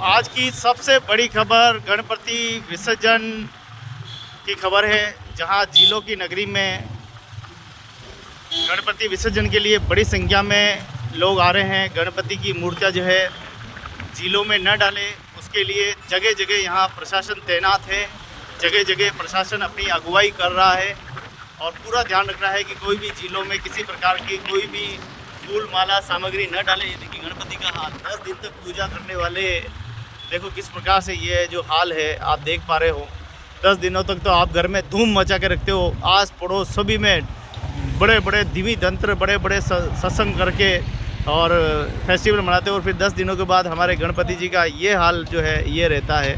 आज की सबसे बड़ी खबर गणपति विसर्जन की खबर है, जहां झीलों की नगरी में गणपति विसर्जन के लिए बड़ी संख्या में लोग आ रहे हैं। गणपति की मूर्तियां जो है झीलों में न डालें, उसके लिए जगह जगह यहां प्रशासन तैनात है। जगह जगह प्रशासन अपनी अगुवाई कर रहा है और पूरा ध्यान रख रहा है कि कोई भी झीलों में किसी प्रकार की कोई भी फूल माला सामग्री न डालें। ये देखिए गणपति का हाल, 10 दिन तक पूजा करने वाले देखो किस प्रकार से ये जो हाल है आप देख पा रहे हो। 10 दिनों तक तो आप घर में धूम मचा के रखते हो, आस पड़ोस सभी में बड़े बड़े दिवी तंत्र बड़े बड़े सत्संग करके और फेस्टिवल मनाते हो, और फिर 10 दिनों के बाद हमारे गणपति जी का ये हाल जो है ये रहता है।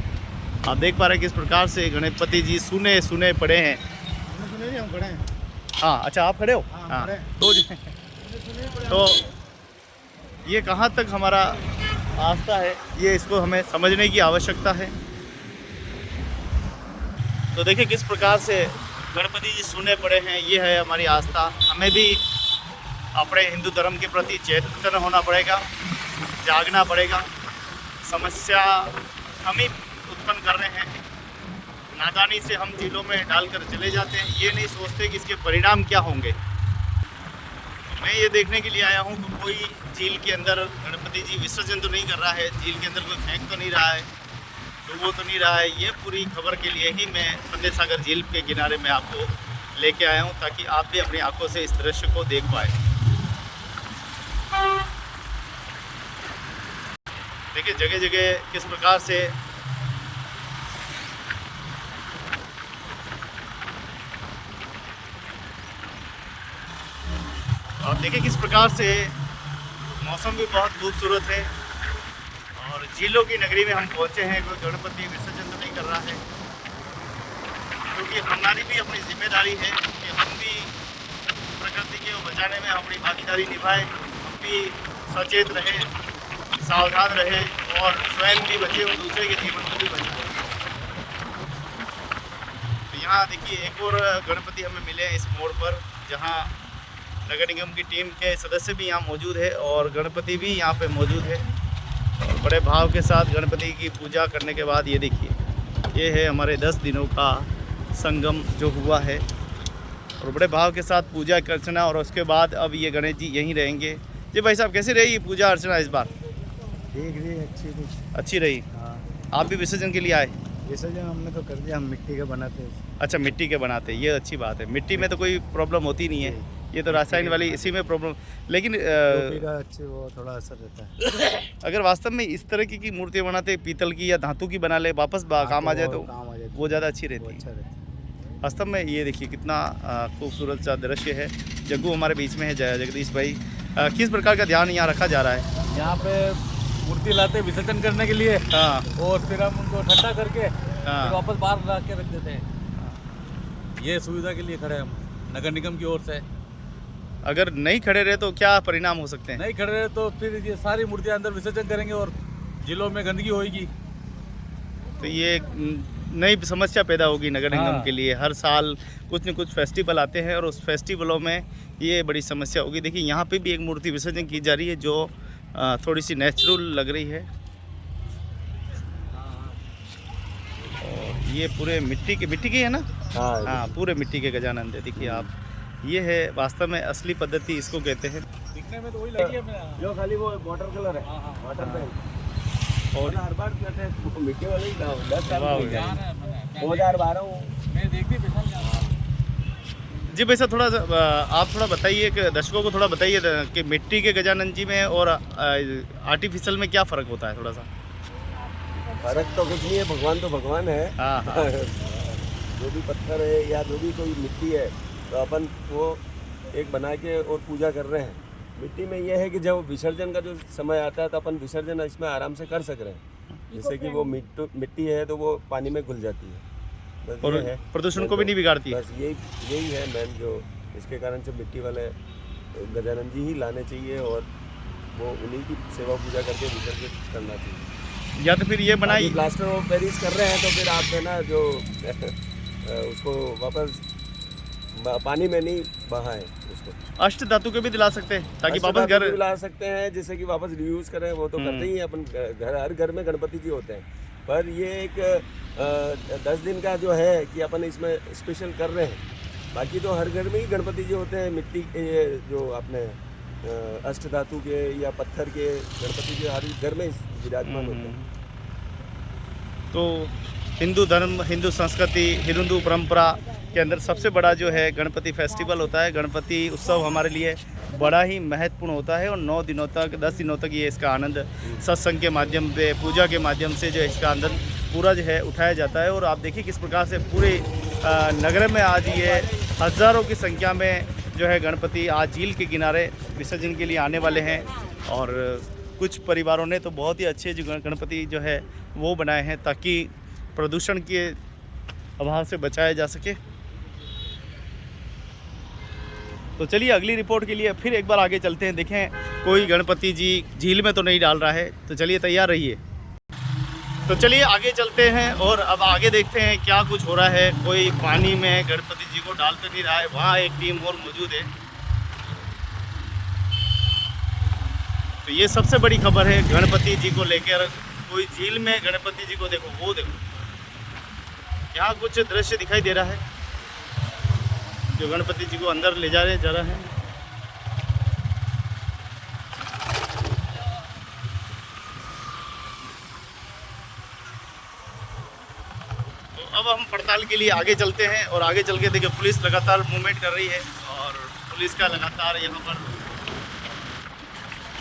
आप देख पा रहे हैं किस प्रकार से गणपति जी सुने सुने पड़े हैं। हम खड़े हैं। हाँ अच्छा, आप खड़े हो। हाँ तो ये कहाँ तक हमारा आस्था है, ये इसको हमें समझने की आवश्यकता है। तो देखिए किस प्रकार से गणपति जी सुने पड़े हैं, ये है हमारी आस्था। हमें भी अपने हिंदू धर्म के प्रति चेतन होना पड़ेगा, जागना पड़ेगा। समस्या हम ही उत्पन्न कर रहे हैं, नादानी से हम झीलों में डालकर चले जाते हैं, ये नहीं सोचते कि इसके परिणाम क्या होंगे। मैं ये देखने के लिए आया हूँ कि कोई झील के अंदर गणपति जी विसर्जन तो नहीं कर रहा है, झील के अंदर कोई फेंक तो नहीं रहा है, डूबो तो नहीं रहा है। ये पूरी खबर के लिए ही मैं फतेह सागर झील के किनारे में आपको लेके आया हूँ, ताकि आप भी अपनी आंखों से इस दृश्य को देख पाए। देखिए जगह जगह किस प्रकार से आप देखिए किस प्रकार से मौसम भी बहुत खूबसूरत है और झीलों की नगरी में हम पहुंचे हैं। कोई गणपति विसर्जन तो नहीं कर रहा है, क्योंकि हमारी भी अपनी जिम्मेदारी है कि हम भी प्रकृति को बचाने में अपनी भागीदारी निभाएं, हम भी सचेत रहें, सावधान रहें और स्वयं भी बचें और दूसरे के जीवन को भी बचाएं। तो यहाँ देखिए एक और गणपति हमें मिले हैं इस मोड़ पर, जहाँ नगर निगम की टीम के सदस्य भी यहाँ मौजूद है और गणपति भी यहाँ पे मौजूद है। और बड़े भाव के साथ गणपति की पूजा करने के बाद ये देखिए, ये है हमारे 10 दिनों का संगम जो हुआ है, और बड़े भाव के साथ पूजा अर्चना। और उसके बाद अब ये गणेश जी यहीं रहेंगे। जी भाई साहब, कैसी रही पूजा अर्चना इस बार? ठीक रही, अच्छी रही। हाँ। आप भी विसर्जन के लिए आए? विसर्जन हमने तो कर दिया, हम मिट्टी के बनाते हैं। अच्छा, मिट्टी के बनाते, ये अच्छी बात है। मिट्टी में तो कोई प्रॉब्लम होती नहीं है, ये तो रासायनिक वाली इसी में प्रॉब्लम। लेकिन का अच्छे वो थोड़ा असर रहता है। अगर वास्तव में इस तरह की मूर्तियाँ बनाते, पीतल की या धातु की बना ले, वापस काम आ जाए तो वो ज़्यादा अच्छी रहती है। वास्तव में ये देखिए कितना खूबसूरत सा दृश्य है। जग्गू हमारे बीच में है, जगदीश भाई। किस प्रकार का ध्यान यहाँ रखा जा रहा है? यहाँ पे मूर्ति लाते विसर्जन करने के लिए। हाँ। और फिर हम उनको ठंडा करके हाँ। फिर वापस बाहर ला के रख देते हैं। ये सुविधा के लिए खड़े हम नगर निगम की ओर से। अगर नहीं खड़े रहे तो क्या परिणाम हो सकते हैं? नहीं खड़े रहे तो फिर ये सारी मूर्तियाँ अंदर विसर्जन करेंगे और झीलों में गंदगी होगी, तो ये नई समस्या पैदा होगी नगर निगम हाँ। के लिए। हर साल कुछ न कुछ फेस्टिवल आते हैं और उस फेस्टिवलों में ये बड़ी समस्या होगी। देखिए यहाँ पे भी एक मूर्ति विसर्जन की जा रही है जो थोड़ी सी नेचुरल लग रही है, और ये पूरे मिट्टी की है ना? हाँ, पूरे मिट्टी के गजानंद है। देखिए आप, ये है वास्तव में असली पद्धति इसको कहते हैं। दिखने में तो वही लगी है जो खाली वो वाटर कलर है, वाटर पेंट। और हर बार कहते हैं मिट्टी वाले ही 10 साल वाह, हो गए। 2012 मैं देखती जी भाई साहब, थोड़ा सा आप थोड़ा बताइए कि दर्शकों को थोड़ा बताइए कि मिट्टी के गजानंद जी में और आर्टिफिशियल में क्या फ़र्क होता है? थोड़ा सा फर्क तो कुछ नहीं है, भगवान तो भगवान है। हाँ हाँ। जो भी पत्थर है या जो भी कोई मिट्टी है तो अपन वो एक बना के और पूजा कर रहे हैं। मिट्टी में ये है कि जब विसर्जन का जो समय आता है तो अपन विसर्जन इसमें आराम से कर सक रहे हैं। जैसे कि वो मिट्टी है तो वो पानी में घुल जाती है, बस और ये है। प्रदूषण को भी नहीं बिगाड़ती है। बस यही है मैन, जो इसके कारण से मिट्टी वाले गजानंद जी ही लाने चाहिए और वो उन्हीं की सेवा पूजा करके विसर्जित करना चाहिए। या तो फिर ये बनाई प्लास्टर ऑफ पेरिस कर रहे हैं तो फिर आप है ना जो उसको वापस पानी में नहीं बहाएं उसको। अष्ट धातु के भी दिला सकते हैं ताकि अष्ट वापस धातु घर भी ला सकते हैं, जैसे कि वापस रीयूज करें, वो तो करते ही हैं अपन। घर, हर घर में गणपति जी होते हैं, पर ये एक 10 दिन का जो है कि अपन इसमें स्पेशल कर रहे हैं। बाकी तो हर घर में ही गणपति जी होते हैं, मिट्टी के ये जो अपने अष्ट धातु के या पत्थर के गणपति जी हर घर में विराजमान होते हैं। तो हिंदू धर्म, हिंदू संस्कृति, हिंदू परंपरा के अंदर सबसे बड़ा जो है गणपति फेस्टिवल होता है। गणपति उत्सव हमारे लिए बड़ा ही महत्वपूर्ण होता है और 9 दिनों तक, 10 दिनों तक ये इसका आनंद सत्संग के माध्यम से, पूजा के माध्यम से जो है इसका आनंद पूरा जो है उठाया जाता है। और आप देखिए किस प्रकार से पूरे नगर में आज ये हज़ारों की संख्या में जो है गणपति आज झील के किनारे विसर्जन के लिए आने वाले हैं। और कुछ परिवारों ने तो बहुत ही अच्छे जो गणपति जो है वो बनाए हैं ताकि प्रदूषण के अभाव से बचाया जा सके। तो चलिए अगली रिपोर्ट के लिए फिर एक बार आगे चलते हैं, देखें कोई गणपति जी झील में तो नहीं डाल रहा है। तो चलिए तैयार रहिए। तो चलिए आगे चलते हैं और अब आगे देखते हैं क्या कुछ हो रहा है। कोई पानी में गणपति जी को डाल तो नहीं रहा है, वहाँ एक टीम और मौजूद है। तो ये सबसे बड़ी खबर है गणपति जी को लेकर। कोई झील में गणपति जी को देखो, वो देखो, यहाँ कुछ दृश्य दिखाई दे रहा है जो गणपति जी को अंदर ले जा रहा है। तो अब हम पड़ताल के लिए आगे चलते हैं और आगे चल के देखिए पुलिस लगातार मूवमेंट कर रही है और पुलिस का लगातार यहाँ पर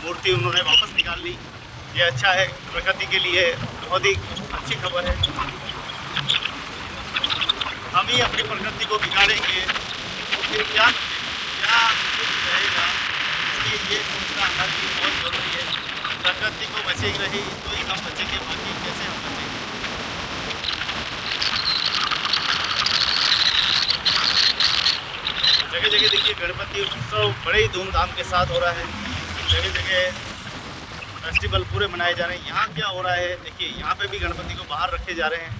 मूर्ति उन्होंने वापस निकाल ली। ये अच्छा है, प्रकृति के लिए बहुत ही अच्छी खबर है। हम ही अपनी प्रकृति को बिगाड़ेंगे तो फिर क्या कुछ रहेगा। इसलिए ये सोचना हर चीज़ बहुत ज़रूरी है। प्रकृति को बचेगी रही तो ही हम बचेंगे, बाकी कैसे हम बचेंगे। जगह जगह देखिए गणपति उत्सव बड़े ही धूमधाम के साथ हो रहा है। जगह जगह फेस्टिवल पूरे मनाए जा रहे हैं। यहाँ क्या हो रहा है देखिए, यहाँ पे भी गणपति को बाहर रखे जा रहे हैं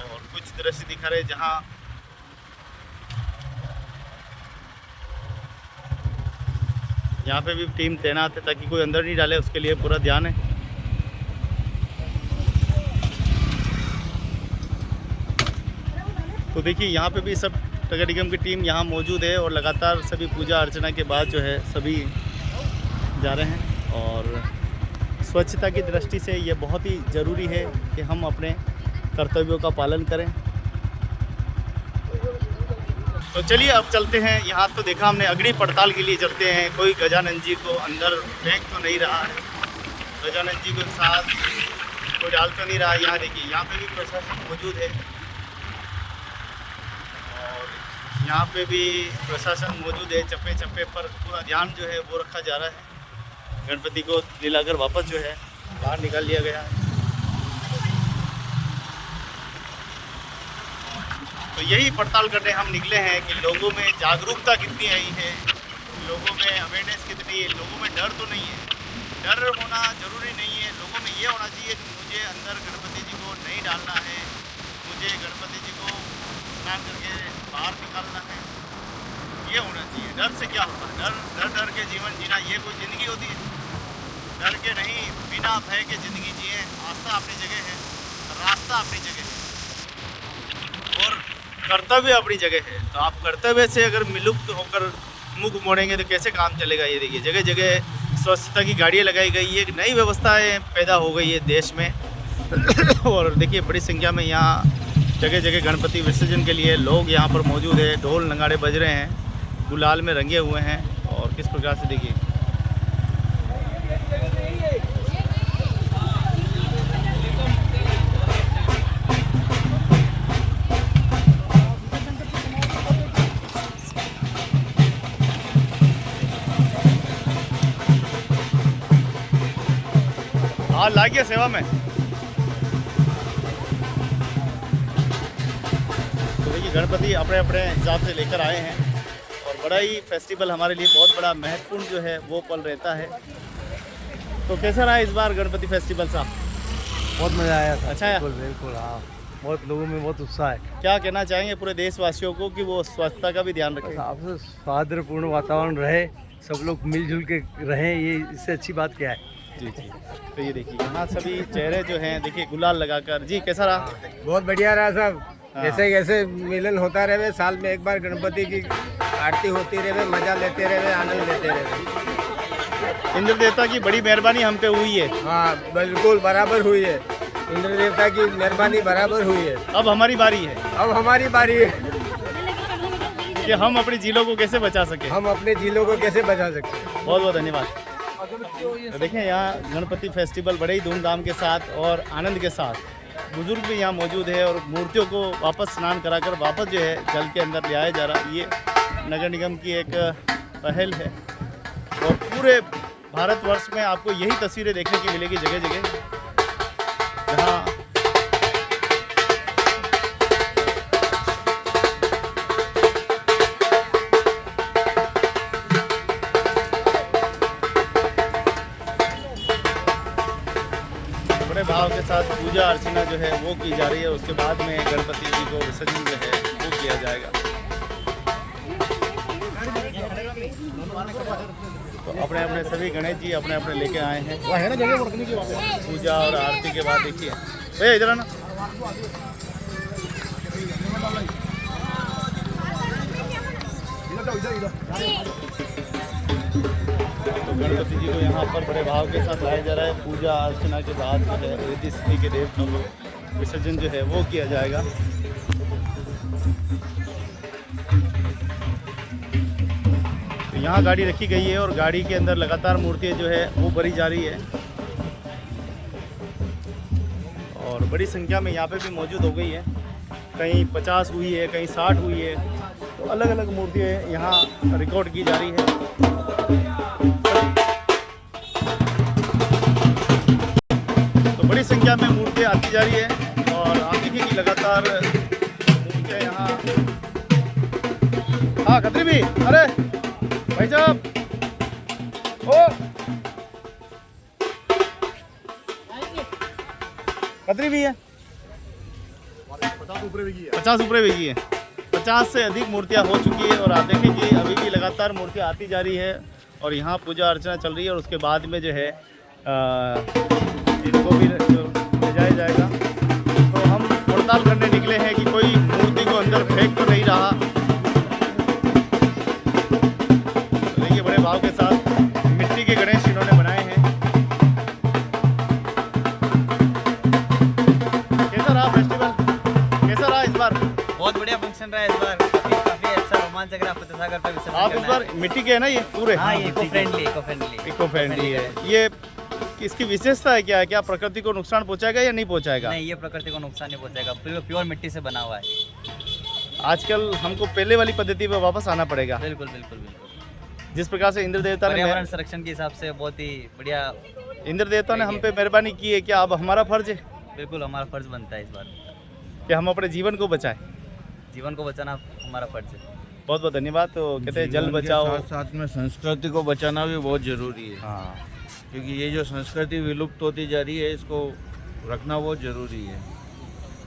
और कुछ दृश्य दिखा रहे हैं जहाँ यहाँ पे भी टीम तैनात है ताकि कोई अंदर नहीं डाले, उसके लिए पूरा ध्यान है। तो देखिए यहाँ पे भी सब नगर निगम की टीम यहाँ मौजूद है और लगातार सभी पूजा अर्चना के बाद जो है सभी जा रहे हैं। और स्वच्छता की दृष्टि से ये बहुत ही ज़रूरी है कि हम अपने कर्तव्यों का पालन करें। तो चलिए अब चलते हैं। यहाँ तो देखा हमने, अगली पड़ताल के लिए चलते हैं। कोई गजानन जी को अंदर फेंक तो नहीं रहा है, गजानन जी के साथ कोई डाल तो नहीं रहा है। यहाँ देखिए यहाँ पे भी प्रशासन मौजूद है और यहाँ पे भी प्रशासन मौजूद है। चप्पे चप्पे पर पूरा ध्यान जो है वो रखा जा रहा है। गणपति को दिलाकर वापस जो है बाहर निकाल लिया गया है। तो यही पड़ताल करने हम निकले हैं कि लोगों में जागरूकता कितनी आई है, लोगों में अवेयरनेस कितनी है, लोगों में डर तो नहीं है। डर होना ज़रूरी नहीं है, लोगों में ये होना चाहिए कि मुझे अंदर गणपति जी को नहीं डालना है, मुझे गणपति जी को स्नान करके बाहर निकालना है, ये होना चाहिए। डर से क्या होता है? डर के जीवन जीना ये कोई ज़िंदगी होती है? डर के नहीं, बिना भय के ज़िंदगी जिए। आस्था अपनी जगह है, रास्ता अपनी जगह है और कर्तव्य अपनी जगह है। तो आप कर्तव्य से अगर विलुप्त होकर मुख मोड़ेंगे तो कैसे काम चलेगा। ये देखिए जगह जगह स्वच्छता की गाड़ियाँ लगाई गई है, एक नई व्यवस्थाएं पैदा हो गई है देश में। और देखिए बड़ी संख्या में यहाँ जगह जगह गणपति विसर्जन के लिए लोग यहाँ पर मौजूद है। ढोल नगाड़े बज रहे हैं, गुलाल में रंगे हुए हैं और किस प्रकार से देखिए हाँ लागिए सेवा में। तो देखिए गणपति अपने अपने हिसाब से लेकर आए हैं और बड़ा ही फेस्टिवल हमारे लिए बहुत बड़ा महत्वपूर्ण जो है वो पल रहता है। तो कैसा रहा इस बार गणपति फेस्टिवल साहब? बहुत मज़ा आया था। अच्छा है? बिल्कुल बिल्कुल। हाँ, बहुत लोगों में बहुत उत्साह है। क्या कहना चाहेंगे पूरे देशवासियों को कि वो स्वच्छता का भी ध्यान रखें? आपसे सौहार्दपूर्ण वातावरण रहे, सब लोग मिलजुल के रहें, ये इससे अच्छी बात क्या है। जी जी। तो ये देखिए यहाँ सभी चेहरे जो हैं देखिए गुलाल लगाकर। जी कैसा रहा? बहुत बढ़िया रहा सब। हाँ। जैसे जैसे मिलन होता रहे, साल में एक बार गणपति की आरती होती रहे, मजा लेते रहे, आनंद लेते रहे। इंद्र देवता की बड़ी मेहरबानी हम पे हुई है। हाँ बिल्कुल बराबर हुई है, इंद्र देवता की मेहरबानी बराबर हुई है। अब हमारी बारी है अब हमारी बारी है कि हम अपनी झीलों को कैसे बचा सके। हम अपने जिलों को कैसे बचा सकते हैं। बहुत बहुत धन्यवाद। तो देखें यहाँ गणपति फेस्टिवल बड़े ही धूमधाम के साथ और आनंद के साथ बुजुर्ग भी यहाँ मौजूद है और मूर्तियों को वापस स्नान कराकर वापस जो है जल के अंदर ले आया जा रहा है। ये नगर निगम की एक पहल है और पूरे भारतवर्ष में आपको यही तस्वीरें देखने की मिलेगी जगह जगह, जहाँ बड़े भाव के साथ पूजा अर्चना जो है वो की जा रही है। उसके बाद में गणपति जी को विसर्जन जो है वो किया जाएगा। तो अपने अपने सभी गणेश जी अपने अपने लेके आए हैं पूजा और आरती के बाद। देखिए भैया इधर आना। तो गणपति जी को यहाँ पर बड़े भाव के साथ लाया जा रहा है। पूजा अर्चना के बाद जो है रिद्धि सिद्धि के देवताओं को विसर्जन जो है वो किया जाएगा। तो यहाँ गाड़ी रखी गई है और गाड़ी के अंदर लगातार मूर्तियाँ जो है वो भरी जा रही है और बड़ी संख्या में यहाँ पे भी मौजूद हो गई है। कहीं 50 हुई है, कहीं 60 हुई है, तो अलग अलग मूर्तियाँ यहाँ रिकॉर्ड की जा रही है। तो बड़ी संख्या में मूर्तियाँ आती जा रही है और आप देखिए कि लगातार मूर्तियाँ यहाँ। हाँ खतरी भी, अरे भाई साहब ओ खतरी भी है, 50 ऊपर भी है। 50 से अधिक मूर्तियाँ हो चुकी है और आप देखें कि अभी भी लगातार मूर्तियाँ आती जा रही है और यहाँ पूजा अर्चना चल रही है और उसके बाद में जो है इनको भी ले जाया जाएगा। तो हम पड़ताल करने निकले हैं कि कोई मूर्ति को अंदर फेंक तो नहीं रहा। तो देखिए बड़े भाव के साथ मिट्टी के गणेश इन्होंने बनाए हैं। कैसा रहा फेस्टिवल, कैसा रहा इस बार? बहुत बढ़िया फंक्शन रहा है इस बार, काफी अच्छा रोमांचक रहा। फतेहसागर पे विसर्जन आप इस करना बार है। मिट्टी के है ना ये पूरे? हाँ ये इको फ्रेंडली इको फ्रेंडली है। ये इसकी विशेषता है क्या? क्या प्रकृति को नुकसान पहुंचाएगा या नहीं पहुंचाएगा? नहीं, ये प्रकृति को नुकसान नहीं पहुंचाएगा, प्योर मिट्टी से बना हुआ है। आजकल हमको पहले वाली पद्धति पे वापस आना पड़ेगा। बिल्कुल बिल्कुल बिल्कुल। जिस प्रकार से इंद्र देवता पर्यावरण संरक्षण के हिसाब से बहुत ही बढ़िया। इंद्र देवता ने हम पे मेहरबानी की है, क्या अब हमारा फर्ज है बिल्कुल हमारा फर्ज बनता है इस बार, कि हम अपने जीवन को बचाएं। जीवन को बचाना हमारा फर्ज है। बहुत बहुत धन्यवाद। तो कहते हैं जल बचाओ, साथ साथ में संस्कृति को बचाना भी बहुत ज़रूरी है। हाँ क्योंकि ये जो संस्कृति विलुप्त होती जा रही है, इसको रखना बहुत ज़रूरी है।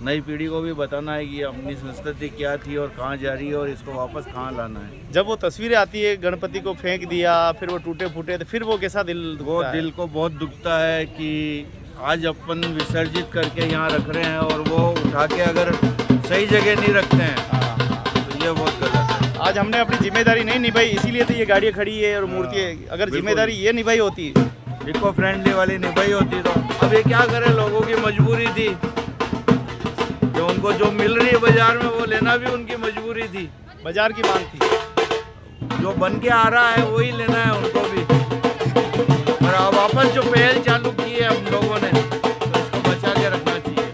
नई पीढ़ी को भी बताना है कि अपनी संस्कृति क्या थी और कहाँ जा रही है और इसको वापस कहाँ लाना है। जब वो तस्वीरें आती है गणपति को फेंक दिया फिर वो टूटे फूटे, तो फिर वो कैसा दिल वो दुखता है? दिल को बहुत दुखता है कि आज अपन विसर्जित करके यहाँ रख रहे हैं और वो उठा के अगर सही जगह नहीं रखते हैं तो ये बहुत गलत है। आज हमने अपनी जिम्मेदारी नहीं निभाई, इसीलिए तो ये गाड़ियाँ खड़ी है और मूर्तियाँ। अगर बिल्कुल। जिम्मेदारी ये निभाई होती, इको फ्रेंडली वाली निभाई होती तो अब ये क्या करें, लोगों की मजबूरी थी। जो उनको जो मिल रही है बाजार में वो लेना भी उनकी मजबूरी थी, बाजार की मांग थी। जो बन के आ रहा है वही लेना है उनको भी। और अब वापस जो पहल चालू की है हम लोगों ने, तो इसको बचा के रखना चाहिए।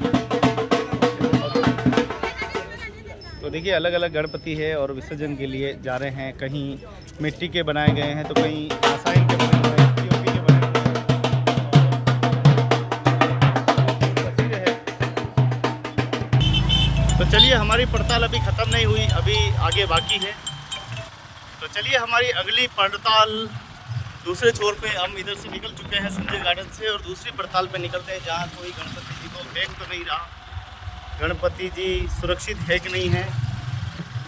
तो देखिए अलग अलग गणपति है और विसर्जन के लिए जा रहे हैं। कहीं मिट्टी के बनाए गए हैं तो कहीं रासायनिक के बने हुए हैं, POP के बने हुए हैं। तो चलिए हमारी पड़ताल अभी ख़त्म नहीं हुई, अभी आगे बाकी है। तो चलिए हमारी अगली पड़ताल दूसरे छोर पे हम इधर से निकल चुके हैं संजय गार्डन से और दूसरी पड़ताल पे निकलते हैं जहाँ कोई गणपति जी को देख तो नहीं रहा। गणपति जी सुरक्षित है कि नहीं है,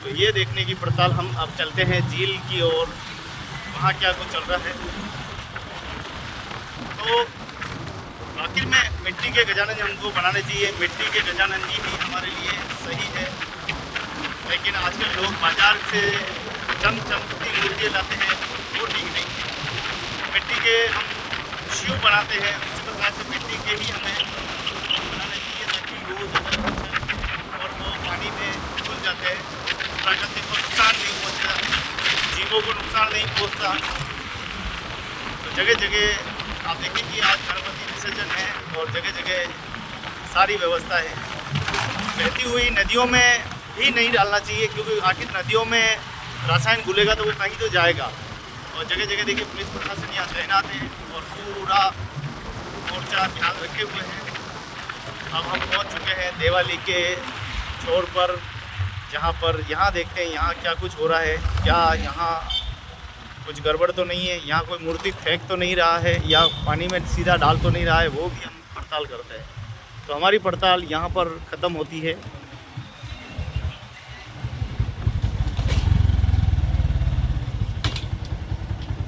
तो ये देखने की पड़ताल हम अब चलते हैं झील की ओर, वहाँ क्या कुछ चल रहा है। तो आखिर में मिट्टी के गजानन हमको बनाने चाहिए, मिट्टी के गजानन जी ही हमारे लिए सही है। लेकिन आजकल लोग बाजार से चमचमती मूर्तियाँ लाते हैं, वो ठीक नहीं है। मिट्टी के हम शिव बनाते हैं, उसी प्रकार से मिट्टी के ही हमें बनाने चाहिए ताकि वो और वो पानी में घुल जाते हैं, प्रकृति को नुकसान नहीं पहुँचता, जीवों को नुकसान नहीं पहुँचता। तो जगह जगह आप देखें कि आज गणपति विसर्जन है और जगह जगह सारी व्यवस्था है। बहती हुई नदियों में भी नहीं डालना चाहिए, क्योंकि आखिर नदियों में रासायन घुलेगा तो वो कहीं तो जाएगा। और जगह जगह देखिए पुलिस प्रशासन यहाँ तैनात है और पूरा मोर्चा ध्यान रखे हुए हैं। अब हम पहुँच चुके हैं देवाली के छोर पर, जहाँ पर यहाँ देखते हैं यहाँ क्या कुछ हो रहा है, क्या यहाँ कुछ गड़बड़ तो नहीं है, यहाँ कोई मूर्ति फेंक तो नहीं रहा है या पानी में सीधा डाल तो नहीं रहा है, वो भी हम पड़ताल करते हैं। तो हमारी पड़ताल यहाँ पर ख़त्म होती है।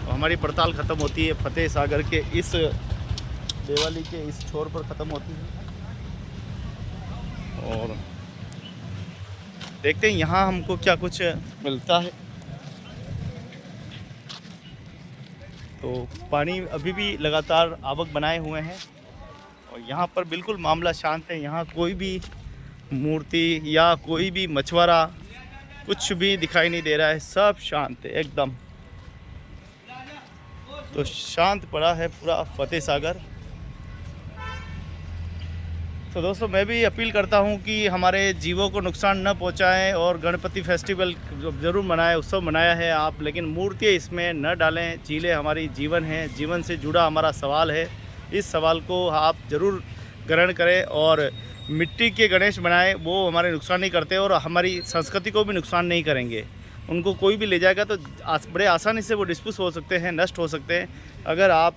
हमारी पड़ताल ख़त्म होती है फतेह सागर के इस देवाली के इस छोर पर ख़त्म होती है। और देखते हैं यहाँ हमको क्या कुछ मिलता है। तो पानी अभी भी लगातार आवक बनाए हुए हैं और यहाँ पर बिल्कुल मामला शांत है। यहाँ कोई भी मूर्ति या कोई भी मछुआरा कुछ भी दिखाई नहीं दे रहा है, सब शांत है एकदम। तो शांत पड़ा है पूरा फतेह सागर। तो दोस्तों मैं भी अपील करता हूं कि हमारे जीवों को नुकसान न पहुंचाएं और गणपति फेस्टिवल ज़रूर मनाएं, उत्सव मनाया है आप, लेकिन मूर्तियाँ इसमें न डालें। झीलें हमारी जीवन है, जीवन से जुड़ा हमारा सवाल है। इस सवाल को आप ज़रूर ग्रहण करें और मिट्टी के गणेश बनाएं, वो हमारे नुकसान नहीं करते और हमारी संस्कृति को भी नुकसान नहीं करेंगे। उनको कोई भी ले जाएगा तो बड़े आसानी से वो डिस्पोज हो सकते हैं, नष्ट हो सकते हैं। अगर आप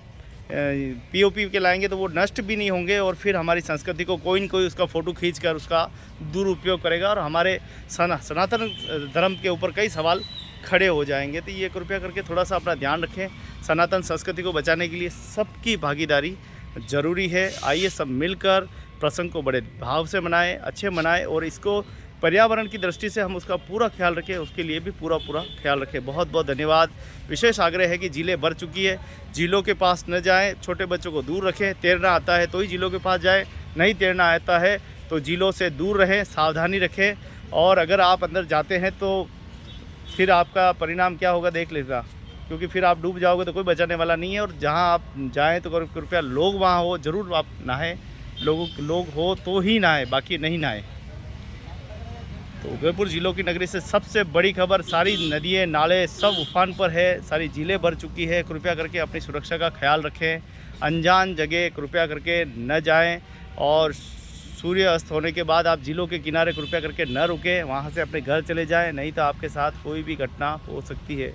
पीओपी के लाएंगे तो वो नष्ट भी नहीं होंगे और फिर हमारी संस्कृति को कोई न कोई उसका फ़ोटो खींचकर उसका दुरुपयोग करेगा और हमारे सनातन धर्म के ऊपर कई सवाल खड़े हो जाएंगे। तो ये कृपया करके थोड़ा सा अपना ध्यान रखें। सनातन संस्कृति को बचाने के लिए सबकी भागीदारी ज़रूरी है। आइए सब मिलकर प्रसंग को बड़े भाव से मनाएं, अच्छे मनाएं और इसको पर्यावरण की दृष्टि से हम उसका पूरा ख्याल रखें, उसके लिए भी पूरा ख्याल रखें। बहुत बहुत धन्यवाद। विशेष आग्रह है कि झीलें भर चुकी है, झीलों के पास न जाएं, छोटे बच्चों को दूर रखें। तैरना आता है तो ही झीलों के पास जाएं, नहीं तैरना आता है तो झीलों से दूर रहें, सावधानी रखें। और अगर आप अंदर जाते हैं तो फिर आपका परिणाम क्या होगा देख लेगा, क्योंकि फिर आप डूब जाओगे तो कोई बचाने वाला नहीं है। और जहाँ आप जाएँ तो कृपया लोग वहाँ हो, ज़रूर आप नहाएँ, लोग हो तो ही नहाएँ, बाकी नहीं नहाएँ। तो उदयपुर झीलों की नगरी से सबसे बड़ी खबर, सारी नदियाँ नाले सब उफान पर है, सारी झीलें भर चुकी है। कृपया करके अपनी सुरक्षा का ख्याल रखें, अनजान जगह कृपया करके न जाएं और सूर्य अस्त होने के बाद आप झीलों के किनारे कृपया करके न रुकें, वहां से अपने घर चले जाएं, नहीं तो आपके साथ कोई भी घटना हो सकती है।